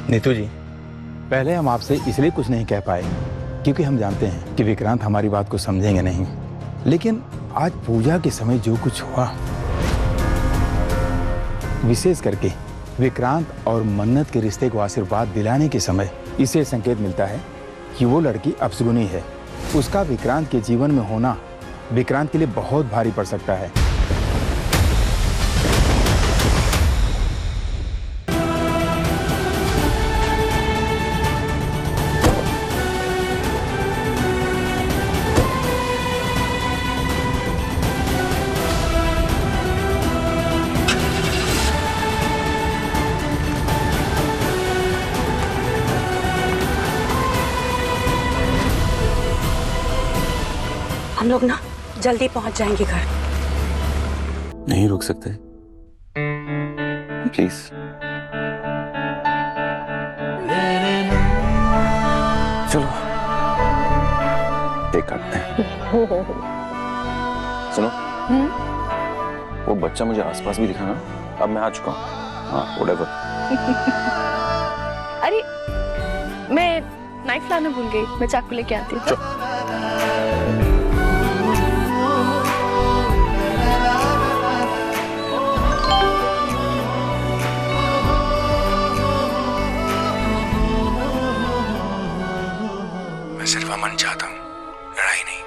नीतू जी, पहले हम आपसे इसलिए कुछ नहीं कह पाए क्योंकि हम जानते हैं कि विक्रांत हमारी बात को समझेंगे नहीं। लेकिन आज पूजा के समय जो कुछ हुआ, विशेष करके विक्रांत और मन्नत के रिश्ते को आशीर्वाद दिलाने के समय, इससे संकेत मिलता है कि वो लड़की अपशगुनी है। उसका विक्रांत के जीवन में होना विक्रांत के लिए बहुत भारी पड़ सकता है। हम लोग ना जल्दी पहुंच जाएंगे घर। नहीं रुक सकते प्लीज। चलो केक काटते हैं। सुनो, वो बच्चा मुझे आसपास भी दिखा ना, अब मैं आ चुका हूँ। हाँ व्हाटएवर। अरे मैं नाइफ लाना भूल गई, मैं चाकू लेके आती हूँ। मैं सिर्फ अमन चाहता हूँ, लड़ाई नहीं।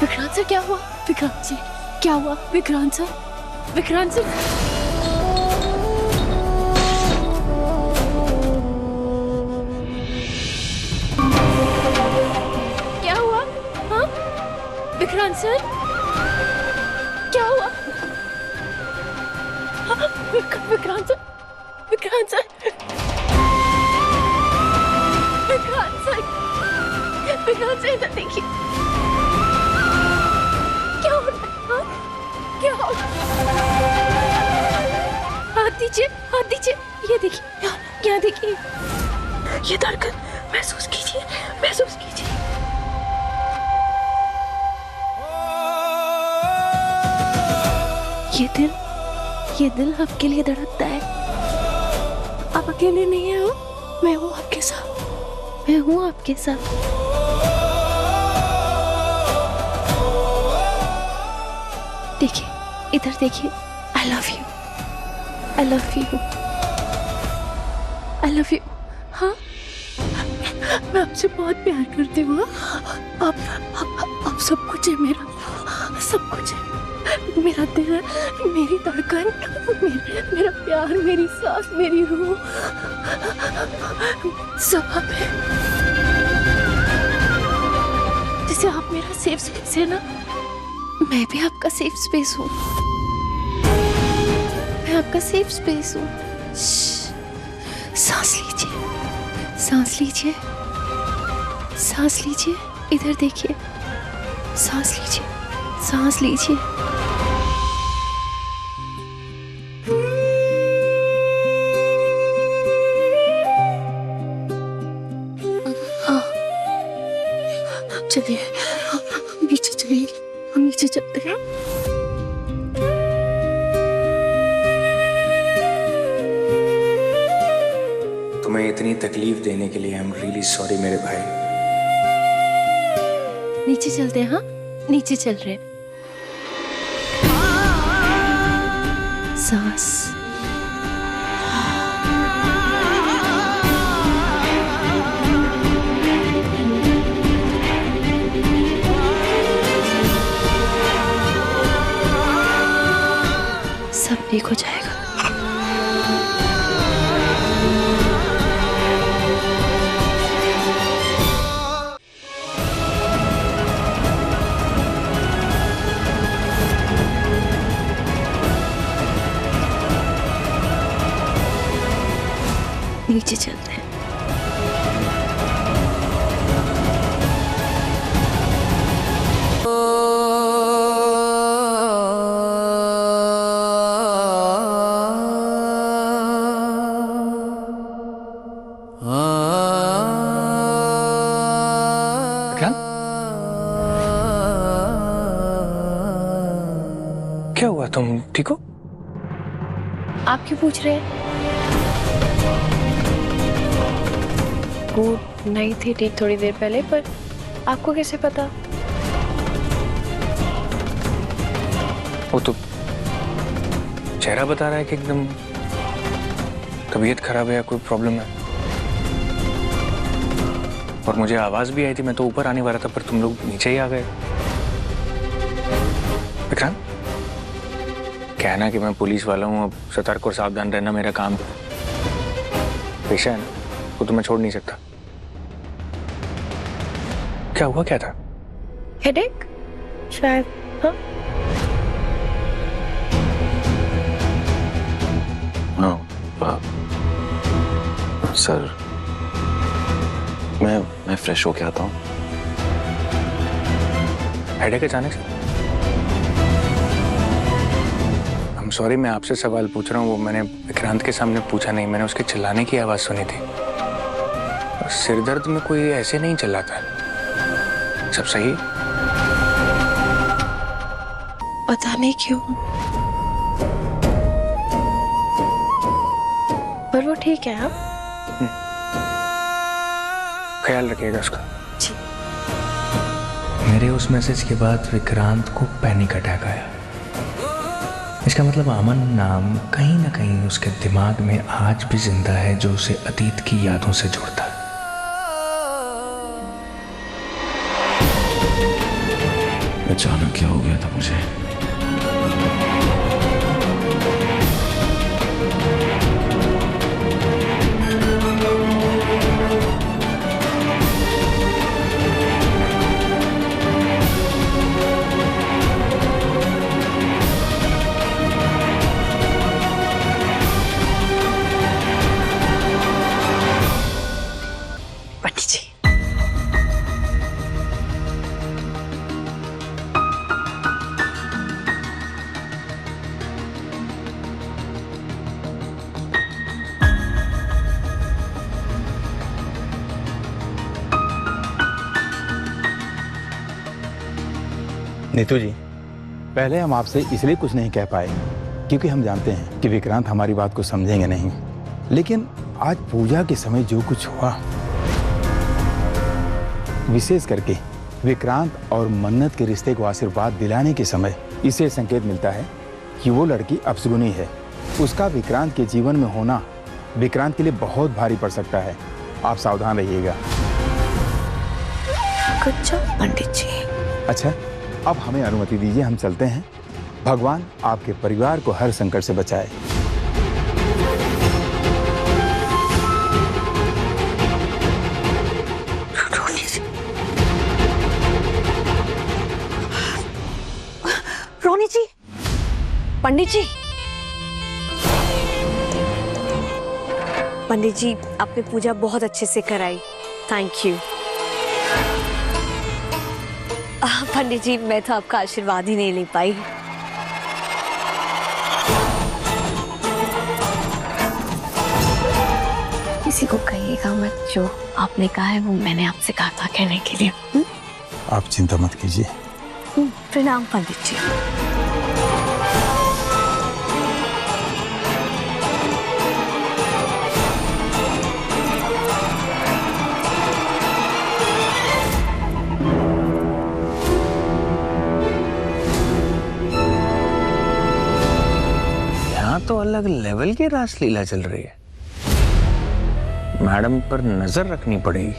विक्रांत सर क्या हुआ? विक्रांत सर क्या हुआ? Vikrant sir, Vikrant sir. क्या हुआ? हाँ विक्रांत सर क्या हुआ? हाँ, Vikrant sir, Vikrant sir, Vikrant sir, Vikrant sir इधर देखिए। क्या हो रहा है? हाँ? क्या हो रहा है? हाथ दीजिए, हाथ दीजिए। ये देखिए, यहाँ देखिए, ये धड़कन महसूस कीजिए, महसूस कीजिए। ये दिल आपके लिए धड़कता है। आप अकेले नहीं है, हो? मैं हूँ आपके साथ, मैं हूँ आपके साथ। देखिए, इधर देखिए। I love you, I love you, I love you। हाँ, मैं आपसे बहुत प्यार करती हूँ। आप सब कुछ है मेरा, सब कुछ है। मेरा दिल, मेरी धड़कन, मेरा प्यार, मेरी सांस, मेरी रूह, सब आप है। जैसे आप मेरा सेफ स्पेस है ना, मैं भी आपका सेफ स्पेस हूँ। मैं आपका सेफ स्पेस हूँ। सांस लीजिए, सांस लीजिए, सांस लीजिए। इधर देखिए, सांस लीजिए, सांस लीजिए। हाँ, चलिए नीचे चलिए, हम नीचे चलते हैं। तुम्हें इतनी तकलीफ देने के लिए आई एम रियली सॉरी मेरे भाई। नीचे चलते हैं। हाँ, नीचे चल रहे हैं। सांस, सब ठीक हो जाएगा। नीचे चलते हैं। क्या हुआ, तुम ठीक हो? आप क्यों पूछ रहे हैं? वो नहीं थी ठीक थोड़ी देर पहले, पर आपको कैसे पता? वो तो चेहरा बता रहा है कि एकदम तबीयत खराब है या कोई प्रॉब्लम है। और मुझे आवाज भी आई थी, मैं तो ऊपर आने वाला था, पर तुम लोग नीचे ही आ गए। विक्रांत, कहना कि मैं पुलिस वाला हूँ, अब सतर्क और सावधान रहना मेरा काम है, पेशा है ना, वो तो मैं छोड़ नहीं सकता। क्या हुआ, क्या था? हेडेक शायद। हाँ, सर, मैं फ्रेश होके आता हूँ। हेडेक अचानक से? I'm सॉरी, मैं आपसे सवाल पूछ रहा हूँ, वो मैंने विक्रांत के सामने पूछा नहीं, मैंने उसके चिल्लाने की आवाज सुनी थी। और सिरदर्द में कोई ऐसे नहीं चिल्लाता है। सब सही? पता नहीं क्यों, पर वो ठीक है। हाँ, ख्याल रखिएगा उसका। जी। मेरे उस मैसेज के बाद विक्रांत को पैनिक अटैक आया। इसका मतलब अमन नाम कहीं ना कहीं उसके दिमाग में आज भी जिंदा है, जो उसे अतीत की यादों से जोड़ता है। अचानक क्या हो गया था मुझे? पंडित जी, नीतू जी, पहले हम आपसे इसलिए कुछ नहीं कह पाए क्योंकि हम जानते हैं कि विक्रांत हमारी बात को समझेंगे नहीं। लेकिन आज पूजा के समय जो कुछ हुआ, विशेष करके विक्रांत और मन्नत के रिश्ते को आशीर्वाद दिलाने के समय, इससे संकेत मिलता है कि वो लड़की अपशगुनी है। उसका विक्रांत के जीवन में होना विक्रांत के लिए बहुत भारी पड़ सकता है। आप सावधान रहिएगा। गुड जॉब पंडित जी। अच्छा, अब हमें अनुमति दीजिए, हम चलते हैं। भगवान आपके परिवार को हर संकट से बचाए। रोनी जी, पंडित जी, पंडित जी, आपने पूजा बहुत अच्छे से कराई, थैंक यू। पंडित जी, मैं तो आपका आशीर्वाद ही नहीं ले पाई। किसी को कहिएगा मत, जो आपने कहा है वो मैंने आपसे कहा था कहने के लिए। आप चिंता मत कीजिए। प्रणाम पंडित जी। यहाँ तो अलग लेवल की रासलीला चल रही है। मैडम पर नजर रखनी पड़ेगी।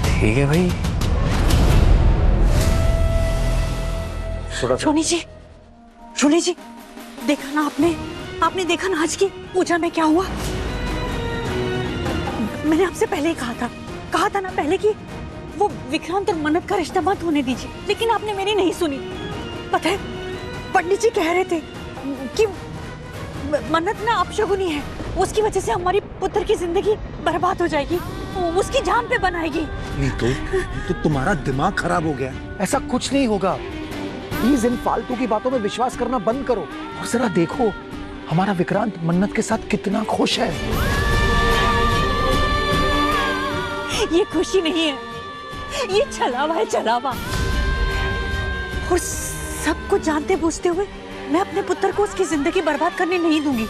ठीक है भाई। रोनी जी, रोनी जी, देखा ना आपने देखा ना आज की पूजा में क्या हुआ? मैंने आपसे पहले ही कहा था ना पहले कि वो विक्रांत और मन्नत का रिश्ता मत होने दीजिए, लेकिन आपने मेरी नहीं सुनी। पता है, पंडित जी कह रहे थे कि मन्नत ना अपशगुनी है, उसकी वजह से हमारी पुत्र की जिंदगी बर्बाद हो जाएगी, उसकी जान पे बनाएगी। नीतू, तो तुम्हारा दिमाग खराब हो गया। ऐसा कुछ नहीं होगा। प्लीज इन फालतू की बातों में विश्वास करना बंद करो और जरा देखो हमारा विक्रांत मन्नत के साथ कितना खुश है। ये खुशी नहीं है, ये छलावा है, छलावा। और सब कुछ जानते बूझते हुए मैं अपने पुत्र को उसकी जिंदगी बर्बाद करने नहीं दूंगी।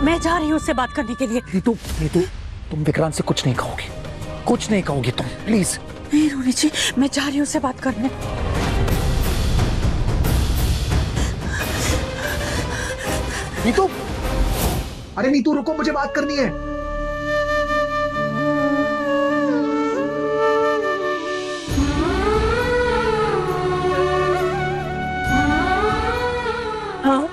मैं जा रही हूँ उससे बात करने के लिए। नीतू, नीतू, तुम विक्रांत से कुछ नहीं कहोगी, कुछ नहीं कहोगी तुम, प्लीज। नहीं रोनी जी, मैं जा रही हूँ उससे बात करने। नीतू, अरे नीतू रुको, मुझे बात करनी है। हाँ,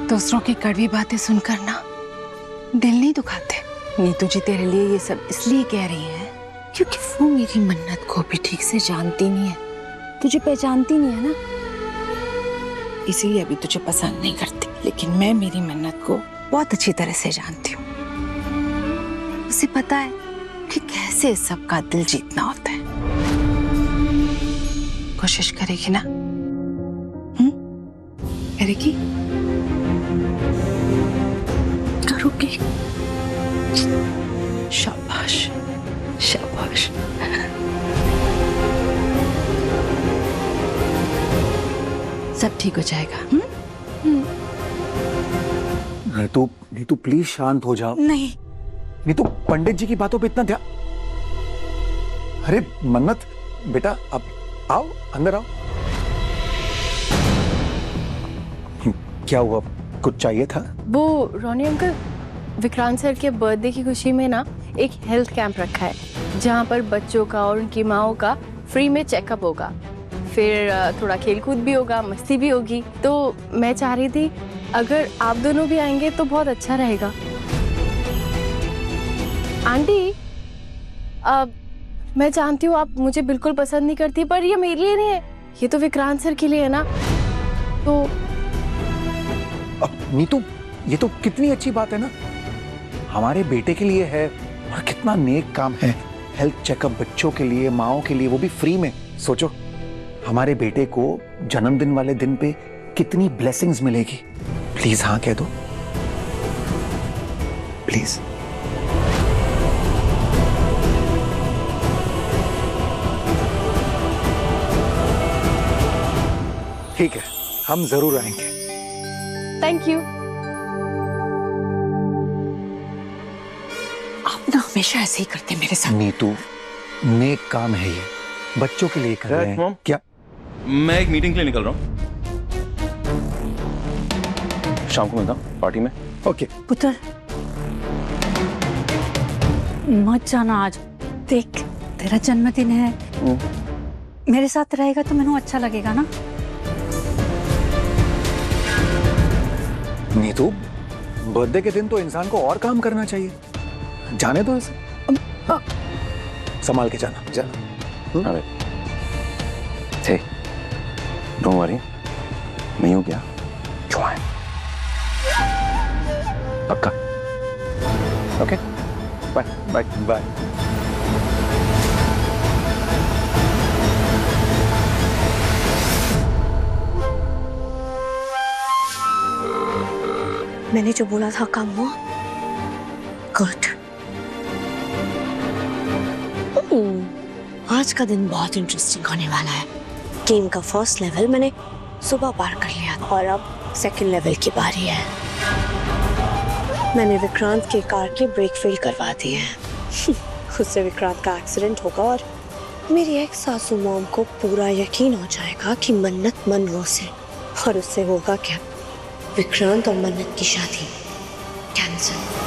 दूसरों की कड़वी बातें सुनकर ना दिल नहीं दुखाते। नीतू जी तेरे लिए ये सब इसलिए कह रही है क्योंकि वो मेरी मन्नत को भी ठीक से जानती नहीं है, तुझे पहचानती नहीं है ना, इसीलिए अभी तुझे पसंद नहीं करती। लेकिन मैं मेरी मन्नत को बहुत अच्छी तरह से जानती हूँ। उसे पता है कि कैसे सबका दिल जीतना होता है। कोशिश करेगी ना? करेगी? करोगी? शाबाश, शाबाश। सब ठीक हो जाएगा। नीतू, नीतू प्लीज शांत हो जाओ। नहीं। नीतू, पंडित जी की बातों पे इतना ध्यान। अरे मन्नत बेटा, अब आओ, अंदर आओ। क्या हुआ, कुछ चाहिए था? वो रोनी अंकल, विक्रांत सर के बर्थडे की खुशी में ना एक हेल्थ कैंप रखा है जहाँ पर बच्चों का और उनकी माओं का फ्री में चेकअप होगा, फिर थोड़ा खेलकूद भी होगा, मस्ती भी होगी। तो मैं चाह रही थी अगर आप दोनों भी आएंगे तो बहुत अच्छा रहेगा। आंटी, मैं जानती हूँ आप मुझे बिल्कुल पसंद नहीं करती, पर ये मेरे लिए नहीं है, ये तो विक्रांत सर के लिए है ना। तो नीतू, ये तो कितनी अच्छी बात है ना, हमारे बेटे के लिए है और कितना नेक काम है। हेल्थ चेकअप बच्चों के लिए, माओं के लिए, वो भी फ्री में। सोचो हमारे बेटे को जन्मदिन वाले दिन पे कितनी ब्लेसिंग्स मिलेगी। प्लीज हाँ कह दो, प्लीज। ठीक है, हम जरूर आएंगे। Thank you. आप ना हमेशा ऐसे ही करते मेरे साथ। नीतू, नेक काम है ये, बच्चों के लिए कर रहे हैं। मॉम, क्या? मैं एक मीटिंग के लिए निकल रहा हूँ, शाम को मिलता हूँ पार्टी में। ओके। पुत्र, मत जाना आज। देख, तेरा जन्मदिन है, मेरे साथ रहेगा तो मैंने अच्छा लगेगा ना। नीतू, बर्थडे के दिन तो इंसान को और काम करना चाहिए, जाने दो इसे। संभाल के जाना, जाना। अरे थे, डोंट वरी, मैं हूँ क्या, ज्वाइन पक्का। Okay, bye bye bye. मैंने जो बोला था काम हुआ। गुड। आज का दिन बहुत इंटरेस्टिंग होने वाला है। गेम का फर्स्ट लेवल मैंने सुबह पार कर लिया और अब सेकंड लेवल की बारी है। मैंने विक्रांत के कार के ब्रेक फेल करवा दिए हैं। उससे विक्रांत का एक्सीडेंट होगा और मेरी एक सासू मॉम को पूरा यकीन हो जाएगा कि मन्नत मनमोह से, और उससे होगा क्या, विक्रांत और मन्नत की शादी कैंसिल।